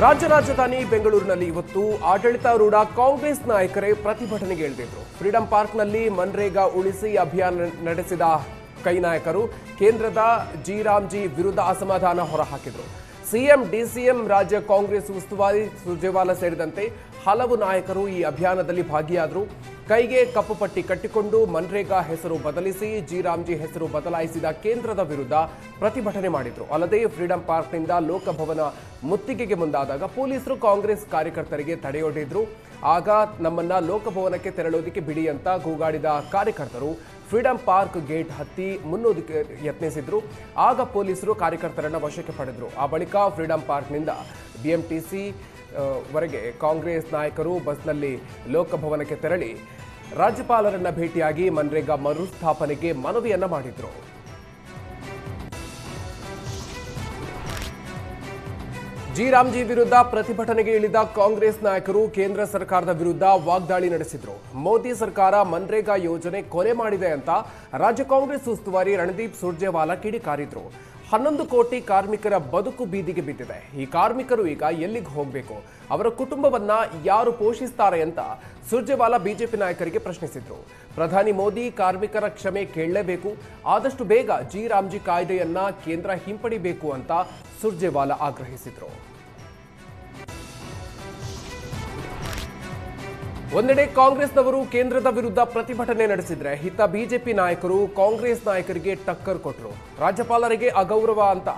ರಾಜ್ಯ ರಾಜಧಾನಿ ಬೆಂಗಳೂರಿನಲ್ಲಿ ಇವತ್ತು ಆಡಳಿತಾರೂಢ ಕಾಂಗ್ರೆಸ್ ನಾಯಕರೇ ಪ್ರತಿಭಟನೆಗೆ ಇಳಿದಿದ್ರು. ಫ್ರೀಡಂ ಪಾರ್ಕ್ನಲ್ಲಿ ಮನ್ರೇಗಾ ಉಳಿಸಿ ಅಭಿಯಾನ ನಡೆಸಿದ ಕೈ ನಾಯಕರು ಕೇಂದ್ರದ ಜಿ ವಿರುದ್ಧ ಅಸಮಾಧಾನ ಹೊರಹಾಕಿದ್ರು. ಸಿಎಂ ಡಿಸಿಎಂ ರಾಜ್ಯ ಕಾಂಗ್ರೆಸ್ ಉಸ್ತುವಾರಿ ಸುರ್ಜೇವಾಲಾ ಸೇರಿದಂತೆ ಹಲವು ನಾಯಕರು ಈ ಅಭಿಯಾನದಲ್ಲಿ ಭಾಗಿಯಾದರು. ಕೈಗೆ ಕಪ್ಪು ಪಟ್ಟಿ ಕಟ್ಟಿಕೊಂಡು ಮನ್ರೇಗಾ ಹೆಸರು ಬದಲಿಸಿ ಜಿ ಹೆಸರು ಬದಲಾಯಿಸಿದ ಕೇಂದ್ರದ ವಿರುದ್ಧ ಪ್ರತಿಭಟನೆ ಮಾಡಿದ್ರು. ಅಲ್ಲದೆ ಫ್ರೀಡಂ ಪಾರ್ಕ್ನಿಂದ ಲೋಕಭವನ ಮುತ್ತಿಗೆಗೆ ಮುಂದಾದಾಗ ಪೊಲೀಸರು ಕಾಂಗ್ರೆಸ್ ಕಾರ್ಯಕರ್ತರಿಗೆ ತಡೆಯೊಡ್ಡಿದ್ರು. ಆಗ ನಮ್ಮನ್ನ ಲೋಕಭವನಕ್ಕೆ ತೆರಳೋದಕ್ಕೆ ಬಿಡಿ ಅಂತ ಕೂಗಾಡಿದ ಕಾರ್ಯಕರ್ತರು ಫ್ರೀಡಂ ಪಾರ್ಕ್ ಗೇಟ್ ಹತ್ತಿ ಮುನ್ನೋದಕ್ಕೆ ಯತ್ನಿಸಿದ್ರು. ಆಗ ಪೊಲೀಸರು ಕಾರ್ಯಕರ್ತರನ್ನ ವಶಕ್ಕೆ ಪಡೆದ್ರು. ಆ ಬಳಿಕ ಫ್ರೀಡಂ ಪಾರ್ಕ್ನಿಂದ ಬಿಎಂಟಿಸಿ ವರೆಗೆ ಕಾಂಗ್ರೆಸ್ ನಾಯಕರು ಬಸ್ನಲ್ಲಿ ಲೋಕಭವನಕ್ಕೆ ತೆರಳಿ ರಾಜ್ಯಪಾಲರನ್ನ ಭೇಟಿಯಾಗಿ ಮನ್ರೇಗಾ ಮರುಸ್ಥಾಪನೆಗೆ ಮನವಿಯನ್ನ ಮಾಡಿದ್ರು. ಜಿ ವಿರುದ್ಧ ಪ್ರತಿಭಟನೆಗೆ ಇಳಿದ ಕಾಂಗ್ರೆಸ್ ನಾಯಕರು ಕೇಂದ್ರ ಸರ್ಕಾರದ ವಿರುದ್ಧ ವಾಗ್ದಾಳಿ ನಡೆಸಿದ್ರು. ಮೋದಿ ಸರ್ಕಾರ ಮನ್ರೇಗಾ ಯೋಜನೆ ಕೊಲೆ ಮಾಡಿದೆ ಅಂತ ರಾಜ್ಯ ಕಾಂಗ್ರೆಸ್ ಉಸ್ತುವಾರಿ ರಣದೀಪ್ ಸುರ್ಜೇವಾಲಾ ಕಿಡಿಕಾರಿದ್ರು. 11 ಕೋಟಿ ಕಾರ್ಮಿಕರ ಬದುಕು ಬೀದಿಗೆ ಬಿದ್ದಿದೆ. ಈ ಕಾರ್ಮಿಕರು ಈಗ ಎಲ್ಲಿಗೆ ಹೋಗಬೇಕು? ಅವರ ಕುಟುಂಬವನ್ನ ಯಾರು ಪೋಷಿಸ್ತಾರೆ ಅಂತ ಸುರ್ಜೇವಾಲಾ ಬಿಜೆಪಿ ನಾಯಕರಿಗೆ ಪ್ರಶ್ನಿಸಿದ್ರು. ಪ್ರಧಾನಿ ಮೋದಿ ಕಾರ್ಮಿಕರ ಕ್ಷಮೆ ಕೇಳಲೇಬೇಕು. ಆದಷ್ಟು ಬೇಗ ಜಿ ಕಾಯ್ದೆಯನ್ನ ಕೇಂದ್ರ ಹಿಂಪಡಿಬೇಕು ಅಂತ ಸುರ್ಜೇವಾಲಾ ಆಗ್ರಹಿಸಿದ್ರು. ಒಂದೆಡೆ ಕಾಂಗ್ರೆಸ್ನವರು ಕೇಂದ್ರದ ವಿರುದ್ಧ ಪ್ರತಿಭಟನೆ ನಡೆಸಿದ್ರೆ ಇತ್ತ ಬಿಜೆಪಿ ನಾಯಕರು ಕಾಂಗ್ರೆಸ್ ನಾಯಕರಿಗೆ ಟಕ್ಕರ್ ಕೊಟ್ಟರು. ರಾಜ್ಯಪಾಲರಿಗೆ ಅಗೌರವ ಅಂತ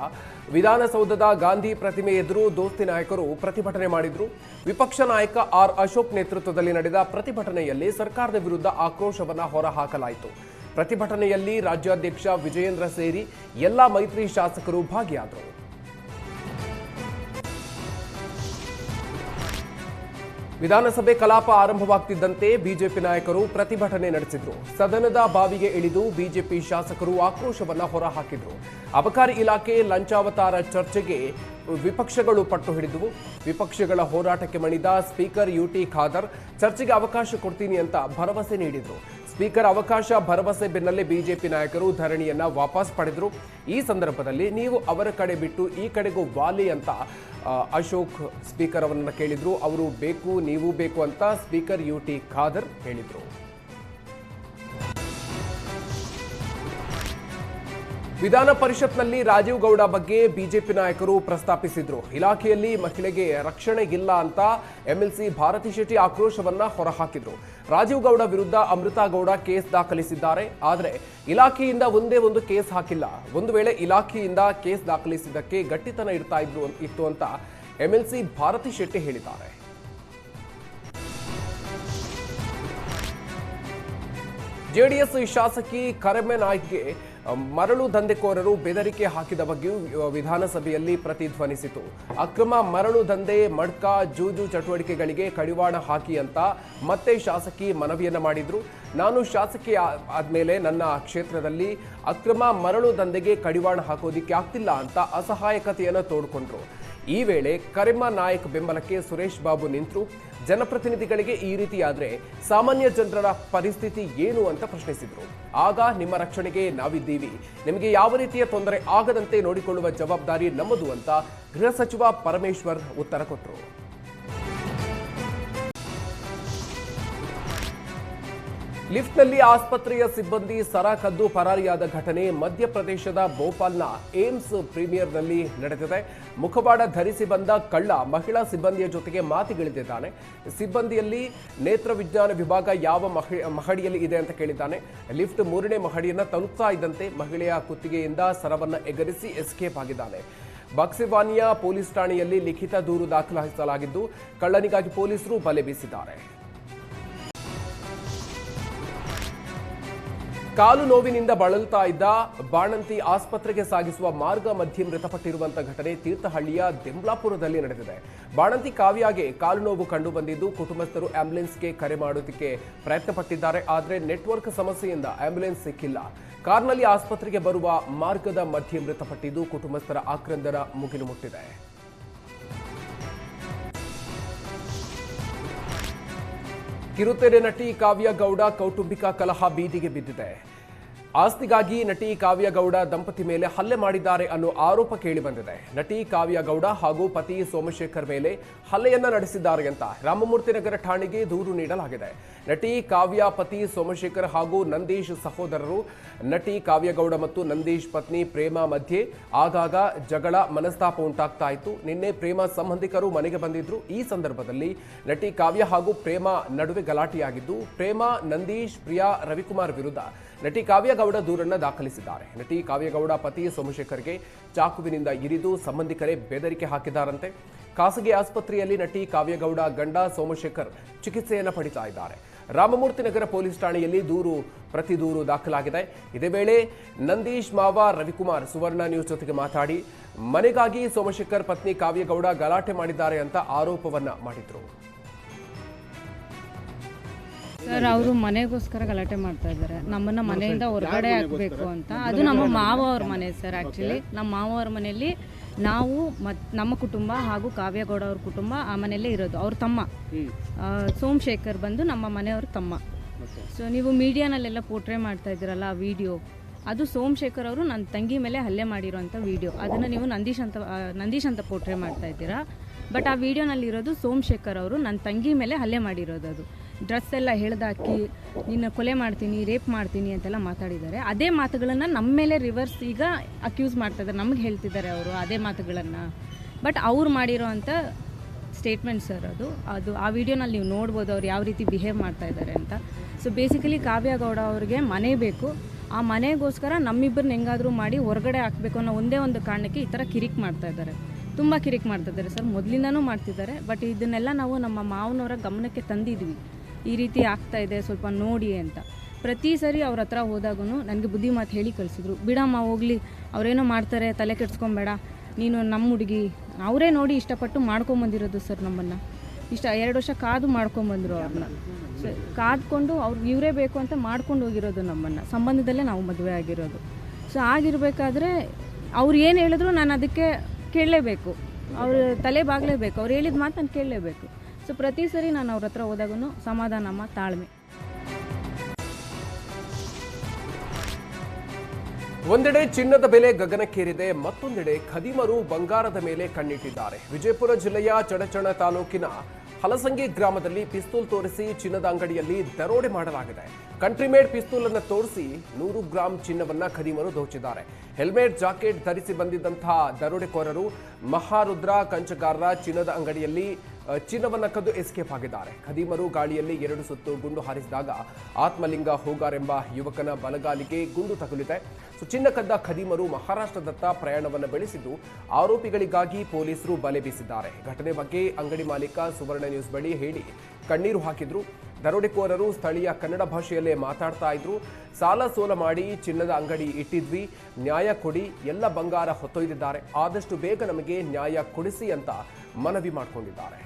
ವಿಧಾನಸೌಧದ ಗಾಂಧಿ ಪ್ರತಿಮೆ ಎದುರು ದೋಸ್ತಿ ನಾಯಕರು ಪ್ರತಿಭಟನೆ ಮಾಡಿದ್ರು. ವಿಪಕ್ಷ ನಾಯಕ ಆರ್ ಅಶೋಕ್ ನೇತೃತ್ವದಲ್ಲಿ ನಡೆದ ಪ್ರತಿಭಟನೆಯಲ್ಲಿ ಸರ್ಕಾರದ ವಿರುದ್ಧ ಆಕ್ರೋಶವನ್ನ ಹೊರಹಾಕಲಾಯಿತು. ಪ್ರತಿಭಟನೆಯಲ್ಲಿ ರಾಜ್ಯಾಧ್ಯಕ್ಷ ವಿಜಯೇಂದ್ರ ಸೇರಿ ಎಲ್ಲಾ ಮೈತ್ರಿ ಶಾಸಕರು ಭಾಗಿಯಾದರು. ವಿಧಾನಸಭೆ ಕಲಾಪ ಆರಂಭವಾಗ್ತಿದ್ದಂತೆ ಬಿಜೆಪಿ ನಾಯಕರು ಪ್ರತಿಭಟನೆ ನಡೆಸಿದ್ರು. ಸದನದ ಬಾವಿಗೆ ಇಳಿದು ಬಿಜೆಪಿ ಶಾಸಕರು ಆಕ್ರೋಶವನ್ನ ಹೊರಹಾಕಿದ್ರು. ಅಬಕಾರಿ ಇಲಾಖೆ ಲಂಚಾವತಾರ ಚರ್ಚೆಗೆ ವಿಪಕ್ಷಗಳು ಪಟ್ಟು ಹಿಡಿದವು. ವಿಪಕ್ಷಗಳ ಹೋರಾಟಕ್ಕೆ ಮಣಿದ ಸ್ಪೀಕರ್ ಯುಟಿ ಖಾದರ್ ಚರ್ಚೆಗೆ ಅವಕಾಶ ಕೊಡ್ತೀನಿ ಅಂತ ಭರವಸೆ ನೀಡಿದ್ರು. ಸ್ಪೀಕರ್ ಅವಕಾಶ ಭರವಸೆ ಬೆನ್ನಲ್ಲೇ ಬಿಜೆಪಿ ನಾಯಕರು ಧರಣಿಯನ್ನ ವಾಪಸ್ ಪಡೆದ್ರು. ಈ ಸಂದರ್ಭದಲ್ಲಿ ನೀವು ಅವರ ಕಡೆ ಬಿಟ್ಟು ಈ ಕಡೆಗೂ ವಾಲಿ ಅಂತ ಅಶೋಕ್ ಸ್ಪೀಕರ್ ಅವರನ್ನ ಕೇಳಿದ್ರು. ಅವರು ಬೇಕು ನೀವು ಬೇಕು ಅಂತ ಸ್ಪೀಕರ್ ಯುಟಿ ಖಾದರ್ ಹೇಳಿದ್ರು. ವಿಧಾನ ಪರಿಷತ್ನಲ್ಲಿ ರಾಜೀವ್ ಗೌಡ ಬಗ್ಗೆ ಬಿಜೆಪಿ ನಾಯಕರು ಪ್ರಸ್ತಾಪಿಸಿದ್ರು. ಇಲಾಖೆಯಲ್ಲಿ ಮಹಿಳೆಗೆ ರಕ್ಷಣೆ ಇಲ್ಲ ಅಂತ ಎಂಎಲ್ಸಿ ಭಾರತಿ ಶೆಟ್ಟಿ ಆಕ್ರೋಶವನ್ನ ಹೊರಹಾಕಿದ್ರು. ರಾಜೀವ್ ಗೌಡ ವಿರುದ್ಧ ಅಮೃತಾ ಗೌಡ ಕೇಸ್ ದಾಖಲಿಸಿದ್ದಾರೆ. ಆದರೆ ಇಲಾಖೆಯಿಂದ ಒಂದೇ ಒಂದು ಕೇಸ್ ಹಾಕಿಲ್ಲ. ಒಂದು ವೇಳೆ ಇಲಾಖೆಯಿಂದ ಕೇಸ್ ದಾಖಲಿಸಿದ್ದಕ್ಕೆ ಗಟ್ಟಿತನ ಇತ್ತು ಅಂತ ಎಂಎಲ್ಸಿ ಭಾರತಿ ಶೆಟ್ಟಿ ಹೇಳಿದ್ದಾರೆ. ಜೆಡಿಎಸ್ ಶಾಸಕಿ ಕರೆಮೆ ನಾಯ್ಕ್ಗೆ ಮರಳು ದಂಧೆಕೋರರು ಬೆದರಿಕೆ ಹಾಕಿದ ಬಗ್ಗೆಯೂ ವಿಧಾನಸಭೆಯಲ್ಲಿ ಪ್ರತಿಧ್ವನಿಸಿತು. ಅಕ್ರಮ ಮರಳು ದಂಧೆ ಮಡ್ಕ ಜೂಜು ಚಟುವಟಿಕೆಗಳಿಗೆ ಕಡಿವಾಣ ಹಾಕಿ ಅಂತ ಮತ್ತೆ ಶಾಸಕಿ ಮನವಿಯನ್ನ ಮಾಡಿದ್ರು. ನಾನು ಶಾಸಕಿ ಆದ್ಮೇಲೆ ನನ್ನ ಕ್ಷೇತ್ರದಲ್ಲಿ ಅಕ್ರಮ ಮರಳು ದಂಧೆಗೆ ಕಡಿವಾಣ ಹಾಕೋದಿಕ್ಕೆ ಆಗ್ತಿಲ್ಲ ಅಂತ ಅಸಹಾಯಕತೆಯನ್ನು ತೋಡ್ಕೊಂಡ್ರು. ಈ ವೇಳೆ ಕರೆಮ್ಮ ನಾಯಕ್ ಬೆಂಬಲಕ್ಕೆ ಸುರೇಶ್ ಬಾಬು ನಿಂತರು. ಜನಪ್ರತಿನಿಧಿಗಳಿಗೆ ಈ ರೀತಿಯಾದ್ರೆ ಸಾಮಾನ್ಯ ಜನರ ಪರಿಸ್ಥಿತಿ ಏನು ಅಂತ ಪ್ರಶ್ನಿಸಿದ್ರು. ಆಗ ನಿಮ್ಮ ರಕ್ಷಣೆಗೆ ನಾವಿದ್ದೀವಿ, ನಿಮಗೆ ಯಾವ ರೀತಿಯ ತೊಂದರೆ ಆಗದಂತೆ ನೋಡಿಕೊಳ್ಳುವ ಜವಾಬ್ದಾರಿ ನಮ್ಮದು ಅಂತ ಗೃಹ ಸಚಿವ ಪರಮೇಶ್ವರ್ ಉತ್ತರ ಕೊಟ್ಟರು. ಲಿಫ್ಟ್ನಲ್ಲಿ ಆಸ್ಪತ್ರೆಯ ಸಿಬ್ಬಂದಿ ಸರ ಕದ್ದು ಪರಾರಿಯಾದ ಘಟನೆ ಮಧ್ಯಪ್ರದೇಶದ ಭೋಪಾಲ್ನ ಏಮ್ಸ್ ಪ್ರೀಮಿಯರ್ನಲ್ಲಿ ನಡೆದಿದೆ. ಮುಖವಾಡ ಧರಿಸಿ ಬಂದ ಕಳ್ಳ ಮಹಿಳಾ ಸಿಬ್ಬಂದಿಯ ಜೊತೆಗೆ ಮಾತಿಗಿಳಿದಿದ್ದಾನೆ. ಸಿಬ್ಬಂದಿಯಲ್ಲಿ ನೇತ್ರ ವಿಜ್ಞಾನ ವಿಭಾಗ ಯಾವ ಮಹಡಿಯಲ್ಲಿ ಇದೆ ಅಂತ ಕೇಳಿದ್ದಾನೆ. ಲಿಫ್ಟ್ 3ನೇ ಮಹಡಿಯನ್ನ ತಲುಪ್ತಾ ಇದ್ದಂತೆ ಮಹಿಳೆಯ ಕುತ್ತಿಗೆಯಿಂದ ಸರವನ್ನ ಎಗರಿಸಿ ಎಸ್ಕೇಪ್ ಆಗಿದ್ದಾನೆ. ಬಕ್ಸಿವಾನಿಯಾ ಪೊಲೀಸ್ ಠಾಣೆಯಲ್ಲಿ ಲಿಖಿತ ದೂರು ದಾಖಲಿಸಲಾಗಿದ್ದು ಕಳ್ಳನಿಗಾಗಿ ಪೊಲೀಸರು ಬಲೆ ಬೀಸಿದ್ದಾರೆ. ಕಾಲು ನೋವಿನಿಂದ ಬಳಲ್ತಾ ಇದ್ದ ಬಾಣಂತಿ ಆಸ್ಪತ್ರೆಗೆ ಸಾಗಿಸುವ ಮಾರ್ಗ ಮಧ್ಯೆ ಮೃತಪಟ್ಟಿರುವಂತಹ ಘಟನೆ ತೀರ್ಥಹಳ್ಳಿಯ ದೆಂಬ್ಲಾಪುರದಲ್ಲಿ ನಡೆದಿದೆ. ಬಾಣಂತಿ ಕಾವ್ಯಾಗೆ ಕಾಲು ನೋವು ಕಂಡು ಬಂದಿದ್ದು ಕುಟುಂಬಸ್ಥರು ಆಂಬ್ಯುಲೆನ್ಸ್ಗೆ ಕರೆ ಮಾಡೋದಕ್ಕೆ ಪ್ರಯತ್ನ ಪಟ್ಟಿದ್ದಾರೆ. ಆದರೆ ನೆಟ್ವರ್ಕ್ ಸಮಸ್ಯೆಯಿಂದ ಆಂಬ್ಯುಲೆನ್ಸ್ ಸಿಕ್ಕಿಲ್ಲ. ಕಾರ್ನಲ್ಲಿ ಆಸ್ಪತ್ರೆಗೆ ಬರುವ ಮಾರ್ಗದ ಮಧ್ಯೆ ಮೃತಪಟ್ಟಿದ್ದು ಕುಟುಂಬಸ್ಥರ ಆಕ್ರಂದನ ಮುಗಿಲು ಮುಟ್ಟಿದೆ. ಕಿರುತೆರೆ ನಟಿ ಕಾವ್ಯ ಗೌಡ ಕೌಟುಂಬಿಕ ಕಲಹ ಬೀದಿಗೆ ಬಿದ್ದಿದೆ. ಆಸ್ತಿಗಾಗಿ ನಟಿ ಕಾವ್ಯಗೌಡ ದಂಪತಿ ಮೇಲೆ ಹಲ್ಲೆ ಮಾಡಿದ್ದಾರೆ ಅನ್ನೋ ಆರೋಪ ಕೇಳಿ ಬಂದಿದೆ. ನಟಿ ಕಾವ್ಯಗೌಡ ಹಾಗೂ ಪತಿ ಸೋಮಶೇಖರ್ ಮೇಲೆ ಹಲ್ಲೆಯನ್ನ ನಡೆಸಿದ್ದಾರೆ ಅಂತ ರಾಮಮೂರ್ತಿ ನಗರ ಠಾಣೆಗೆ ದೂರು ನೀಡಲಾಗಿದೆ. ನಟಿ ಕಾವ್ಯ ಪತಿ ಸೋಮಶೇಖರ್ ಹಾಗೂ ನಂದೀಶ್ ಸಹೋದರರು. ನಟಿ ಕಾವ್ಯಗೌಡ ಮತ್ತು ನಂದೀಶ್ ಪತ್ನಿ ಪ್ರೇಮ ಮಧ್ಯೆ ಆಗಾಗ ಜಗಳ ಮನಸ್ತಾಪ ಉಂಟಾಗ್ತಾ ಇತ್ತು. ನಿನ್ನೆ ಪ್ರೇಮ ಸಂಬಂಧಿಕರು ಮನೆಗೆ ಬಂದಿದ್ರು. ಈ ಸಂದರ್ಭದಲ್ಲಿ ನಟಿ ಕಾವ್ಯ ಹಾಗೂ ಪ್ರೇಮ ನಡುವೆ ಗಲಾಟೆಯಾಗಿದ್ದು, ಪ್ರೇಮ ನಂದೀಶ್ ಪ್ರಿಯಾ ರವಿಕುಮಾರ್ ವಿರುದ್ಧ ನಟಿ ಕಾವ್ಯಗೌಡ ದೂರನ್ನ ದಾಖಲಿಸಿದ್ದಾರೆ. ನಟಿ ಕಾವ್ಯಗೌಡ ಪತಿ ಸೋಮಶೇಖರ್ಗೆ ಚಾಕುವಿನಿಂದ ಇರಿದು ಸಂಬಂಧಿಕರೇ ಬೆದರಿಕೆ ಹಾಕಿದ್ದಾರಂತೆ. ಖಾಸಗಿ ಆಸ್ಪತ್ರೆಯಲ್ಲಿ ನಟಿ ಕಾವ್ಯಗೌಡ ಗಂಡ ಸೋಮಶೇಖರ್ ಚಿಕಿತ್ಸೆಯನ್ನು ಪಡಿತಾ ಇದ್ದಾರೆ. ರಾಮಮೂರ್ತಿ ನಗರ ಪೊಲೀಸ್ ಠಾಣೆಯಲ್ಲಿ ಪ್ರತಿ ದೂರು ದಾಖಲಾಗಿದೆ. ಇದೇ ವೇಳೆ ನಂದೀಶ್ ಮಾವ ರವಿಕುಮಾರ್ ಸುವರ್ಣ ನ್ಯೂಸ್ ಜೊತೆಗೆ ಮಾತಾಡಿ ಮನೆಗಾಗಿ ಸೋಮಶೇಖರ್ ಪತ್ನಿ ಕಾವ್ಯಗೌಡ ಗಲಾಟೆ ಮಾಡಿದ್ದಾರೆ ಅಂತ ಆರೋಪವನ್ನ ಮಾಡಿದ್ರು. ಸರ್, ಅವರು ಮನೆಗೋಸ್ಕರ ಗಲಾಟೆ ಮಾಡ್ತಾ ಇದ್ದಾರೆ. ನಮ್ಮನ್ನ ಮನೆಯಿಂದ ಹೊರಗಡೆ ಹಾಕಬೇಕು ಅಂತ. ಅದು ನಮ್ಮ ಮಾವ ಅವ್ರ ಮನೆ ಸರ್. ಆ್ಯಕ್ಚುಲಿ ನಮ್ಮ ಮಾವ ಅವ್ರ ಮನೆಯಲ್ಲಿ ನಾವು ನಮ್ಮ ಕುಟುಂಬ ಹಾಗೂ ಕಾವ್ಯಗೌಡ ಅವ್ರ ಕುಟುಂಬ ಆ ಮನೆಯಲ್ಲೇ ಇರೋದು. ಅವ್ರ ತಮ್ಮ ಸೋಮಶೇಖರ್ ಬಂದು ನಮ್ಮ ಮನೆಯವ್ರ ತಮ್ಮ. ಸೊ ನೀವು ಮೀಡಿಯಾನಲ್ಲೆಲ್ಲ ಪೋರ್ಟ್ರೇ ಮಾಡ್ತಾ ಇದ್ದೀರಲ್ಲ ಆ ವಿಡಿಯೋ, ಅದು ಸೋಮಶೇಖರ್ ಅವರು ನನ್ನ ತಂಗಿ ಮೇಲೆ ಹಲ್ಲೆ ಮಾಡಿರೋಂಥ ವಿಡಿಯೋ. ಅದನ್ನು ನೀವು ನಂದೀಶ್ ಅಂತ ಪೋರ್ಟ್ರೇ ಮಾಡ್ತಾ ಇದ್ದೀರಾ. ಬಟ್ ಆ ವಿಡಿಯೋನಲ್ಲಿರೋದು ಸೋಮಶೇಖರ್ ಅವರು ನನ್ನ ತಂಗಿ ಮೇಲೆ ಹಲ್ಲೆ ಮಾಡಿರೋದು. ಅದು ಡ್ರೆಸ್ ಎಲ್ಲ ಎಳೆದಾಕಿ ನಿನ್ನ ಕೊಲೆ ಮಾಡ್ತೀನಿ, ರೇಪ್ ಮಾಡ್ತೀನಿ ಅಂತೆಲ್ಲ ಮಾತಾಡಿದ್ದಾರೆ. ಅದೇ ಮಾತುಗಳನ್ನು ನಮ್ಮ ಮೇಲೆ ರಿವರ್ಸ್ ಈಗ ಅಕ್ಯೂಸ್ ಮಾಡ್ತಾ ಇದ್ದಾರೆ, ನಮಗೆ ಹೇಳ್ತಿದ್ದಾರೆ ಅವರು ಅದೇ ಮಾತುಗಳನ್ನು. ಬಟ್ ಅವ್ರು ಮಾಡಿರೋ ಅಂಥ ಸ್ಟೇಟ್ಮೆಂಟ್ ಸರ್ ಅದು ಆ ವಿಡಿಯೋನಲ್ಲಿ ನೀವು ನೋಡ್ಬೋದು ಅವ್ರು ಯಾವ ರೀತಿ ಬಿಹೇವ್ ಮಾಡ್ತಾ ಇದ್ದಾರೆ ಅಂತ. ಸೊ ಬೇಸಿಕಲಿ ಕಾವ್ಯಗೌಡ ಅವ್ರಿಗೆ ಮನೆ ಬೇಕು. ಆ ಮನೆಗೋಸ್ಕರ ನಮ್ಮಿಬ್ಬರನ್ನ ಹೆಂಗಾದರೂ ಮಾಡಿ ಹೊರಗಡೆ ಹಾಕಬೇಕು ಅನ್ನೋ ಒಂದೇ ಒಂದು ಕಾರಣಕ್ಕೆ ಈ ಥರ ಕಿರಿಕ್ ಮಾಡ್ತಾ ಇದ್ದಾರೆ. ತುಂಬ ಕಿರಿಕ್ ಮಾಡ್ತಾ ಇದ್ದಾರೆ ಸರ್, ಮೊದಲಿಂದನೂ ಮಾಡ್ತಿದ್ದಾರೆ. ಬಟ್ ಇದನ್ನೆಲ್ಲ ನಾವು ನಮ್ಮ ಮಾವನವರ ಗಮನಕ್ಕೆ ತಂದಿದ್ವಿ, ಈ ರೀತಿ ಆಗ್ತಾ ಇದೆ ಸ್ವಲ್ಪ ನೋಡಿ ಅಂತ. ಪ್ರತಿ ಸರಿ ಅವ್ರ ಹತ್ರ ಹೋದಾಗೂ ನನಗೆ ಬುದ್ಧಿ ಮಾತು ಹೇಳಿ ಕಳಿಸಿದ್ರು. ಬಿಡಮ್ಮ ಹೋಗಲಿ, ಅವರೇನೋ ಮಾಡ್ತಾರೆ, ತಲೆ ಕೆಡ್ಸ್ಕೊಬೇಡ, ನೀನು ನಮ್ಮ ಹುಡುಗಿ. ಅವರೇ ನೋಡಿ ಇಷ್ಟಪಟ್ಟು ಮಾಡ್ಕೊಂಬಂದಿರೋದು ಸರ್. ನಮ್ಮನ್ನು 2 ವರ್ಷ ಕಾದು ಮಾಡ್ಕೊಂಬಂದರು. ಅವ್ರನ್ನ ಕಾದ್ಕೊಂಡು ಇವರೇ ಬೇಕು ಅಂತ ಮಾಡ್ಕೊಂಡು ಹೋಗಿರೋದು. ನಮ್ಮನ್ನು ಸಂಬಂಧದಲ್ಲೇ ನಾವು ಮದುವೆ ಆಗಿರೋದು. ಸೊ ಆಗಿರಬೇಕಾದ್ರೆ ಅವ್ರು ಏನು ಹೇಳಿದ್ರು ನಾನು ಅದಕ್ಕೆ ಕೇಳಲೇಬೇಕು, ಅವ್ರ ತಲೆ ಬಾಗಲೇಬೇಕು, ಅವ್ರು ಹೇಳಿದ ಮಾತು ನಾನು ಕೇಳಲೇಬೇಕು. ಸೊ ಪ್ರತಿ ಸರಿ ನಾನು ಅವ್ರ ಹತ್ರ ಹೋದಾಗೂ ಸಮಾಧಾನಮ್ಮ, ತಾಳ್ಮೆ. ಒಂದೆಡೆ ಚಿನ್ನದ ಬೆಲೆ ಗಗನಕ್ಕೇರಿದೆ, ಮತ್ತೊಂದೆಡೆ ಖದೀಮರು ಬಂಗಾರದ ಮೇಲೆ ಕಣ್ಣಿಟ್ಟಿದ್ದಾರೆ. ವಿಜಯಪುರ ಜಿಲ್ಲೆಯ ಚಡಚಣ ತಾಲೂಕಿನ ಹಲಸಂಗಿ ಗ್ರಾಮದಲ್ಲಿ ಪಿಸ್ತೂಲ್ ತೋರಿಸಿ ಚಿನ್ನದ ಅಂಗಡಿಯಲ್ಲಿ ದರೋಡೆ ಮಾಡಲಾಗಿದೆ. ಕಂಟ್ರಿಮೇಡ್ ಪಿಸ್ತೂಲ್ ಅನ್ನು ತೋರಿಸಿ 100 ಗ್ರಾಂ ಚಿನ್ನವನ್ನ ಖದೀಮರು ದೋಚಿದ್ದಾರೆ. ಹೆಲ್ಮೆಟ್ ಜಾಕೆಟ್ ಧರಿಸಿ ಬಂದಿದ್ದಂತಹ ದರೋಡೆಕೋರರು ಮಹಾರುದ್ರ ಕಂಚಗಾರರ ಚಿನ್ನದ ಅಂಗಡಿಯಲ್ಲಿ ಚಿನ್ನವನ್ನ ಕದ್ದು ಎಸ್ಕೇಪ್ ಆಗಿದ್ದಾರೆ. ಖದೀಮರು ಗಾಳಿಯಲ್ಲಿ 2 ಸುತ್ತು ಗುಂಡು ಹಾರಿಸಿದಾಗ ಆತ್ಮಲಿಂಗ ಹೋಗಾರ್ ಎಂಬ ಯುವಕನ ಬಲಗಾಲಿಗೆ ಗುಂಡು ತಗುಲಿದೆ. ಚಿನ್ನ ಕದ್ದ ಖದೀಮರು ಮಹಾರಾಷ್ಟ್ರದತ್ತ ಪ್ರಯಾಣವನ್ನು ಬೆಳೆಸಿದ್ದು ಆರೋಪಿಗಳಿಗಾಗಿ ಪೊಲೀಸರು ಬಲೆ ಬೀಸಿದ್ದಾರೆ. ಘಟನೆ ಬಗ್ಗೆ ಅಂಗಡಿ ಮಾಲೀಕ ಸುವರ್ಣ ನ್ಯೂಸ್ ಬಳಿ ಹೇಳಿ ಕಣ್ಣೀರು ಹಾಕಿದ್ರು. ದರೋಡೆಕೋರರು ಸ್ಥಳೀಯ ಕನ್ನಡ ಭಾಷೆಯಲ್ಲೇ ಮಾತಾಡ್ತಾ ಇದ್ರು. ಸಾಲ ಸೋಲ ಮಾಡಿ ಚಿನ್ನದ ಅಂಗಡಿ ಇಟ್ಟಿದ್ವಿ, ನ್ಯಾಯ ಕೊಡಿ, ಎಲ್ಲ ಬಂಗಾರ ಹೊತ್ತೊಯ್ದಿದ್ದಾರೆ, ಆದಷ್ಟು ಬೇಗ ನಮಗೆ ನ್ಯಾಯ ಕೊಡಿಸಿ ಅಂತ ಮನವಿ ಮಾಡಿಕೊಂಡಿದ್ದಾರೆ.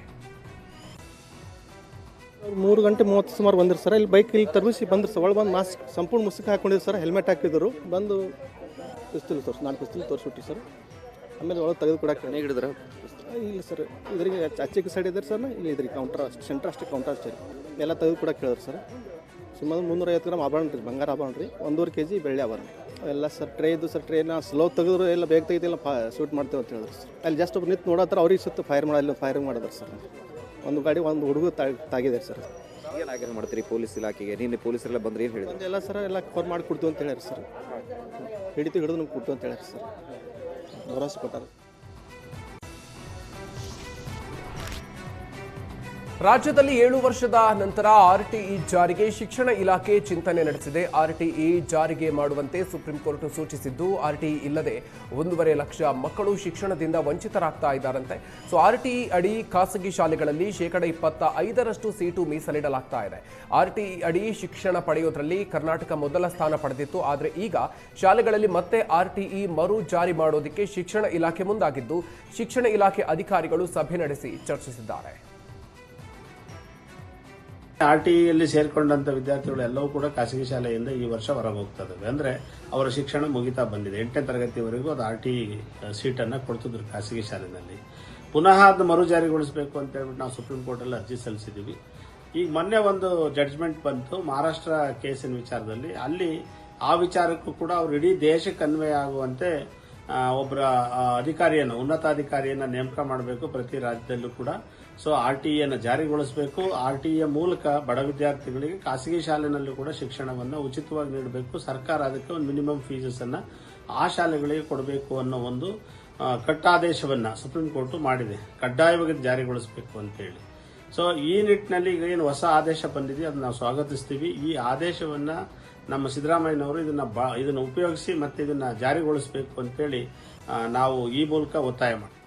3 ಗಂಟೆ 30 ಸುಮಾರು ಬಂದಿರು ಸರ್. ಇಲ್ಲಿ ಬೈಕ್ ಇಲ್ಲಿ ತರ್ಬಿಸಿ ಬಂದ್ರು ಸರ್. ಒಳಗೆ ಬಂದು ಮಾಸ್ಕ್ ಸಂಪೂರ್ಣ ಮುಸುಕ ಹಾಕೊಂಡಿದ್ರು ಸರ್. ಹೆಲ್ಮೆಟ್ ಹಾಕಿದ್ರು. ಬಂದು ಪಿಸ್ತೂಲ್ ನಾನು ಪಿಸ್ತೂಲ್ ತೋರಿಸ್ಬಿಟ್ಟು ಸರ್. ಆಮೇಲೆ ಒಳಗೆ ತೆಗೆದು ಕೊಡಕ್ಕೆ ಹಿಡಿದ್ರೆ ಇಲ್ಲ ಸರ್. ಇದ್ರಿಗೆ ಅಚ್ಚಿಗೆ ಸೈಡ್ ಇದ್ದಾರೆ ಸರ್. ಇಲ್ಲಿ ಇದ್ರಿಗೆ ಕೌಂಟರ್ ಸೆಂಟ್ರ್ ಅಷ್ಟೇ, ಕೌಂಟರ್ ಅಷ್ಟೇ ಎಲ್ಲ ತೆಗೆದು ಕೊಡಕ್ಕೆ ಹೇಳಿದ್ರು ಸರ್. ಸುಮಾರು 350 ಗ್ರಾಮ್ ಆಭರಣ ರೀ, ಬಂಗಾರ ಆಭರಣ ರೀ, 1.5 kg ಬೆಳ್ಳಿ ಆಭರಣ ಎಲ್ಲ ಸರ್. ಟ್ರೇ ಇದ್ದು ಸರ್. ಟ್ರೇನ ಸ್ಲೋ ತೆಗೆದ್ರು ಎಲ್ಲ ಬೇಗ ತೆಗೆದಿಲ್ಲ ಶೂಟ್ ಮಾಡ್ತೇವೆ ಅಂತ ಹೇಳಿದ್ರು ಸರ್. ಅಲ್ಲಿ ಜಸ್ಟ್ ಒಬ್ಬರು ನಿಂತು ನೋಡತ್ತರ ಅವ್ರಿಗೆ ಸುತ್ತ ಫೈರ್ ಮಾಡಲ್ಲ, ಫೈರಿಂಗ್ ಮಾಡಿದ್ರು ಸರ್. ಒಂದು ಗಾಡಿ ಒಂದು ಹುಡುಗ ತಾಗಿದ್ದಾರೆ ಸರ್. ಏನು ಮಾಡ್ತೀರಿ ಪೊಲೀಸ್ ಇಲಾಖೆಗೆ? ನೀನು ಪೊಲೀಸರೆಲ್ಲ ಬಂದ್ರೆ ಏನು ಹೇಳಿದ್ರು? ಎಲ್ಲ ಸರ್ ಎಲ್ಲ ಕವರ್ ಮಾಡಿ ಕೊಡ್ತು ಅಂತ ಹೇಳ್ಯಾರ ಸರ್. ಹಿಡಿದು ನಮ್ಗೆ ಕೊಡ್ತು ಅಂತ ಹೇಳ್ಯಾರ ಸರ್. ಭರವಸೆ ಕೊಟ್ಟಾರ. ರಾಜ್ಯದಲ್ಲಿ 7 ವರ್ಷದ ನಂತರ ಆರ್ಟಿಇ ಜಾರಿಗೆ ಶಿಕ್ಷಣ ಇಲಾಖೆ ಚಿಂತನೆ ನಡೆಸಿದೆ. ಆರ್ಟಿಇ ಜಾರಿಗೆ ಮಾಡುವಂತೆ ಸುಪ್ರೀಂ ಕೋರ್ಟ್ ಸೂಚಿಸಿದ್ದು, ಆರ್ಟಿಇ ಇಲ್ಲದೆ 1.5 ಲಕ್ಷ ಮಕ್ಕಳು ಶಿಕ್ಷಣದಿಂದ ವಂಚಿತರಾಗ್ತಾ ಇದ್ದಾರಂತೆ. ಸೊ ಆರ್ಟಿಇ ಅಡಿ ಖಾಸಗಿ ಶಾಲೆಗಳಲ್ಲಿ 25% ಸೀಟು ಮೀಸಲಿಡಲಾಗ್ತಾ ಇದೆ. ಆರ್ಟಿಇ ಅಡಿ ಶಿಕ್ಷಣ ಪಡೆಯೋದ್ರಲ್ಲಿ ಕರ್ನಾಟಕ ಮೊದಲ ಸ್ಥಾನ ಪಡೆದಿತ್ತು. ಆದರೆ ಈಗ ಶಾಲೆಗಳಲ್ಲಿ ಮತ್ತೆ ಆರ್ಟಿಇ ಮರು ಜಾರಿ ಮಾಡೋದಕ್ಕೆ ಶಿಕ್ಷಣ ಇಲಾಖೆ ಮುಂದಾಗಿದ್ದು, ಶಿಕ್ಷಣ ಇಲಾಖೆ ಅಧಿಕಾರಿಗಳು ಸಭೆ ನಡೆಸಿ ಚರ್ಚಿಸಿದ್ದಾರೆ. ಆರ್ಟಿಇಯಲ್ಲಿ ಸೇರ್ಕೊಂಡಂತ ವಿದ್ಯಾರ್ಥಿಗಳು ಎಲ್ಲವೂ ಕೂಡ ಖಾಸಗಿ ಶಾಲೆಯಿಂದ ಈ ವರ್ಷ ಹೊರಗೆ ಹೋಗ್ತಾ ಇದ್ದಾವೆ. ಅಂದ್ರೆ ಅವರ ಶಿಕ್ಷಣ ಮುಗಿತಾ ಬಂದಿದೆ. 8ನೇ ತರಗತಿವರೆಗೂ ಅದು ಆರ್ಟಿಇ ಸೀಟನ್ನು ಕೊಡ್ತಿದ್ರು ಖಾಸಗಿ ಶಾಲೆಯಲ್ಲಿ. ಪುನಃ ಅದು ಮರು ಜಾರಿಗೊಳಿಸಬೇಕು ಅಂತ ಹೇಳ್ಬಿಟ್ಟು ನಾವು ಸುಪ್ರೀಂ ಕೋರ್ಟಲ್ಲಿ ಅರ್ಜಿ ಸಲ್ಲಿಸಿದ್ದೀವಿ. ಈಗ ಮೊನ್ನೆ ಒಂದು ಜಡ್ಜ್ಮೆಂಟ್ ಬಂತು ಮಹಾರಾಷ್ಟ್ರ ಕೇಸಿನ ವಿಚಾರದಲ್ಲಿ. ಅಲ್ಲಿ ಆ ವಿಚಾರಕ್ಕೂ ಕೂಡ ಅವರು ಇಡೀ ದೇಶಕ್ಕೆ ಅನ್ವಯ ಆಗುವಂತೆ ಒಬ್ಬರ ಅಧಿಕಾರಿಯನ್ನು, ಉನ್ನತಾಧಿಕಾರಿಯನ್ನು ನೇಮಕ ಮಾಡಬೇಕು ಪ್ರತಿ ರಾಜ್ಯದಲ್ಲೂ ಕೂಡ. ಸೊ RTEಯನ್ನು ಜಾರಿಗೊಳಿಸಬೇಕು. RTE ಮೂಲಕ ಬಡ ವಿದ್ಯಾರ್ಥಿಗಳಿಗೆ ಖಾಸಗಿ ಶಾಲೆನಲ್ಲೂ ಕೂಡ ಶಿಕ್ಷಣವನ್ನು ಉಚಿತವಾಗಿ ನೀಡಬೇಕು. ಸರ್ಕಾರ ಅದಕ್ಕೆ ಒಂದು ಮಿನಿಮಮ್ ಫೀಸಸ್ ಅನ್ನ ಆ ಶಾಲೆಗಳಿಗೆ ಕೊಡಬೇಕು ಅನ್ನೋ ಒಂದು ಕಟ್ಟಾದೇಶವನ್ನ ಸುಪ್ರೀಂ ಕೋರ್ಟ್ ಮಾಡಿದೆ. ಕಡ್ಡಾಯವಾಗಿ ಜಾರಿಗೊಳಿಸಬೇಕು ಅಂತ ಹೇಳಿ. ಸೊ ಈ ನಿಟ್ಟಿನಲ್ಲಿ ಈಗ ಏನು ಹೊಸ ಆದೇಶ ಬಂದಿದೆ ಅದನ್ನ ನಾವು ಸ್ವಾಗತಿಸ್ತೀವಿ. ಈ ಆದೇಶವನ್ನ ನಮ್ಮ ಸಿದ್ದರಾಮಯ್ಯನವರು ಇದನ್ನ ಉಪಯೋಗಿಸಿ ಮತ್ತೆ ಇದನ್ನ ಜಾರಿಗೊಳಿಸಬೇಕು ಅಂತೇಳಿ ನಾವು ಈ ಮೂಲಕ ಒತ್ತಾಯ ಮಾಡ್ತೀವಿ.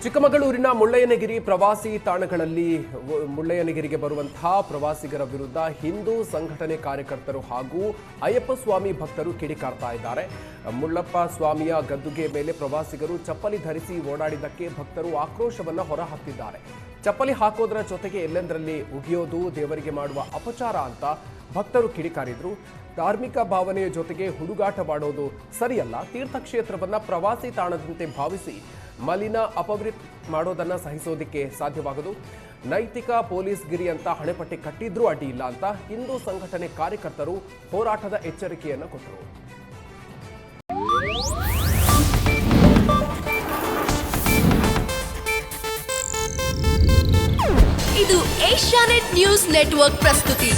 ಚಿಕ್ಕಮಗಳೂರಿನ ಮುಳ್ಳಯ್ಯನಗಿರಿ ಪ್ರವಾಸಿ ತಾಣಗಳಲ್ಲಿ ಮುಳ್ಳಯ್ಯನಗಿರಿಗೆ ಬರುವಂತಹ ಪ್ರವಾಸಿಗರ ವಿರುದ್ಧ ಹಿಂದೂ ಸಂಘಟನೆ ಕಾರ್ಯಕರ್ತರು ಹಾಗೂ ಅಯ್ಯಪ್ಪ ಸ್ವಾಮಿ ಭಕ್ತರು ಕಿಡಿಕಾರ್ತಾ ಇದ್ದಾರೆ. ಮುಳ್ಳಪ್ಪ ಸ್ವಾಮಿಯ ಗದ್ದುಗೆ ಮೇಲೆ ಪ್ರವಾಸಿಗರು ಚಪ್ಪಲಿ ಧರಿಸಿ ಓಡಾಡಿದ್ದಕ್ಕೆ ಭಕ್ತರು ಆಕ್ರೋಶವನ್ನ ಹೊರಹಾಕಿದ್ದಾರೆ. ಚಪ್ಪಲಿ ಹಾಕೋದರ ಜೊತೆಗೆ ಎಲ್ಲೆಂದರಲ್ಲಿ ಉಗಿಯೋದು ದೇವರಿಗೆ ಮಾಡುವ ಅಪಚಾರ ಅಂತ ಭಕ್ತರು ಕಿಡಿಕಾರಿದ್ರು. ಧಾರ್ಮಿಕ ಭಾವನೆಯ ಜೊತೆಗೆ ಹುಡುಗಾಟವಾಡೋದು ಸರಿಯಲ್ಲ. ತೀರ್ಥಕ್ಷೇತ್ರವನ್ನ ಪ್ರವಾಸಿ ತಾಣದಂತೆ ಭಾವಿಸಿ ಮಲಿನ ಅಪವಿತ್ರ ಮಾಡೋದನ್ನ ಸಹಿಸೋದಿಕ್ಕೆ ಸಾಧ್ಯವಾಗದು. ನೈತಿಕ ಪೊಲೀಸ್ ಗಿರಿ ಅಂತ ಹಣೆಪಟ್ಟಿ ಕಟ್ಟಿದ್ರೂ ಅಡ್ಡಿ ಇಲ್ಲ ಅಂತ ಹಿಂದೂ ಸಂಘಟನೆ ಕಾರ್ಯಕರ್ತರು ಹೋರಾಟದ ಎಚ್ಚರಿಕೆಯನ್ನು ಕೊಟ್ಟರು. ಇದು ಏಷ್ಯಾನೆಟ್ ನ್ಯೂಸ್ ನೆಟ್ವರ್ಕ್ ಪ್ರಸ್ತುತಿ.